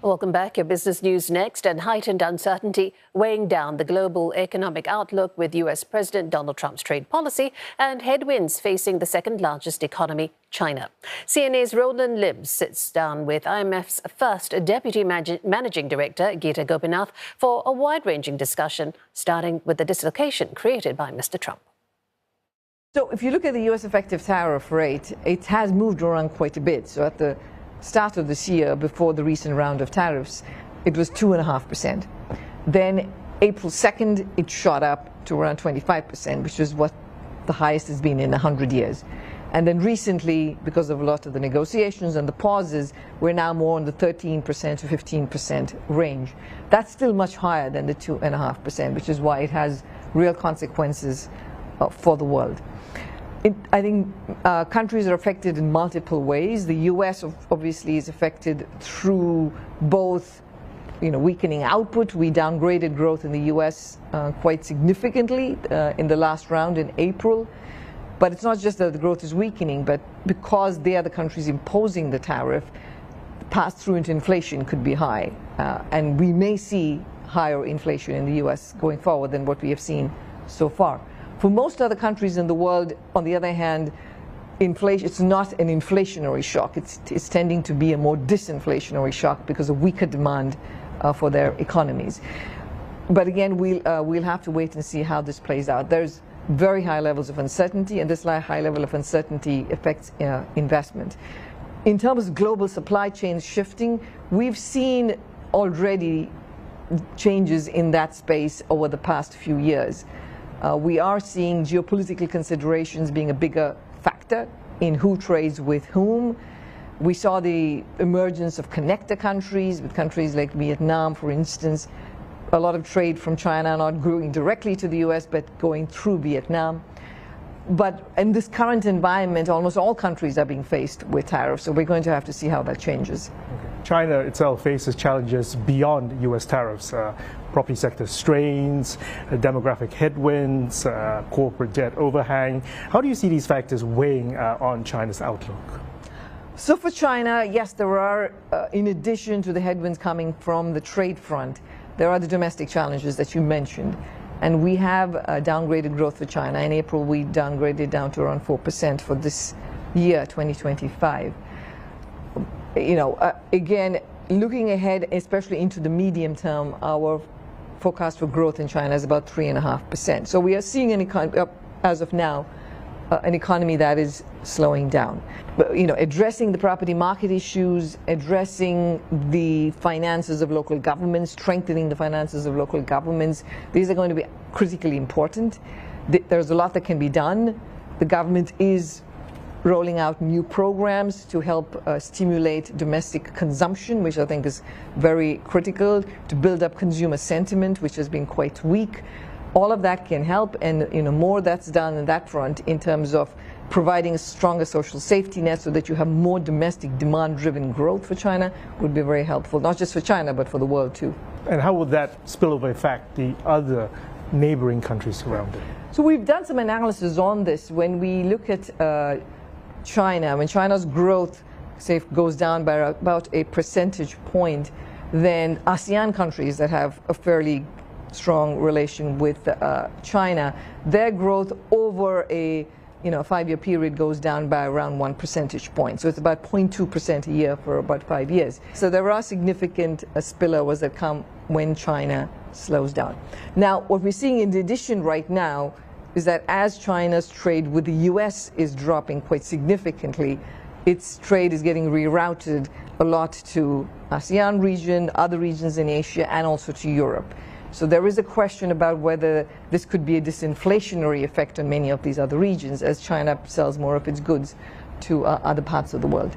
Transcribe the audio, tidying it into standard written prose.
Welcome back. Your business news next. And heightened uncertainty weighing down the global economic outlook with U.S. President Donald Trump's trade policy and headwinds facing the second largest economy, China. CNA's Roland sits down with IMF's first Deputy Managing Director, Gita Gopinath, for a wide-ranging discussion, starting with the dislocation created by Mr. Trump. So if you look at the U.S. effective tariff rate, it has moved around quite a bit. So at the start of this year, before the recent round of tariffs, it was 2.5%. Then April 2nd, it shot up to around 25%, which is what the highest has been in 100 years. And then recently, because of a lot of the negotiations and the pauses, we're now more in the 13% to 15% range. That's still much higher than the 2.5%, which is why it has real consequences for the world. I think countries are affected in multiple ways. The U.S. obviously is affected through both, weakening output. We downgraded growth in the U.S. Quite significantly in the last round in April. But it's not just that the growth is weakening, but because they are the countries imposing the tariff, the pass-through into inflation could be high. And we may see higher inflation in the U.S. going forward than what we have seen so far. For most other countries in the world, on the other hand, inflation, it's not an inflationary shock. It's tending to be a more disinflationary shock because of weaker demand for their economies. But again, we'll have to wait and see how this plays out. There's very high levels of uncertainty, and this high level of uncertainty affects investment. In terms of global supply chains shifting, we've seen already changes in that space over the past few years. We are seeing geopolitical considerations being a bigger factor in who trades with whom. We saw the emergence of connector countries, with countries like Vietnam, for instance. A lot of trade from China not going directly to the U.S., but going through Vietnam. But in this current environment, almost all countries are being faced with tariffs, so we're going to have to see how that changes. Okay. China itself faces challenges beyond U.S. tariffs, property sector strains, demographic headwinds, corporate debt overhang. How do you see these factors weighing on China's outlook? So for China, yes, there are, in addition to the headwinds coming from the trade front, there are the domestic challenges that you mentioned. And we have downgraded growth for China. In April, we downgraded down to around 4% for this year, 2025. Again, looking ahead, especially into the medium term, our forecast for growth in China is about 3.5%. So we are seeing as of now, an economy that is slowing down. But, addressing the property market issues, addressing the finances of local governments, strengthening the finances of local governments, these are going to be critically important. There's a lot that can be done. The government is rolling out new programs to help stimulate domestic consumption, which I think is very critical, to build up consumer sentiment, which has been quite weak. All of that can help, and more that's done on that front in terms of providing a stronger social safety net so that you have more domestic demand-driven growth for China would be very helpful, not just for China, but for the world too. And how would that spillover affect the other neighboring countries around it? So we've done some analysis on this. When we look at China, when China's growth, say, goes down by about a percentage point, then ASEAN countries that have a fairly strong relation with China, their growth over a 5-year period goes down by around 1 percentage point. So it's about 0.2% a year for about 5 years. So there are significant spillovers that come when China slows down. Now, what we're seeing in addition right now is that as China's trade with the U.S. is dropping quite significantly, its trade is getting rerouted a lot to ASEAN region, other regions in Asia, and also to Europe. So there is a question about whether this could be a disinflationary effect on many of these other regions as China sells more of its goods to other parts of the world.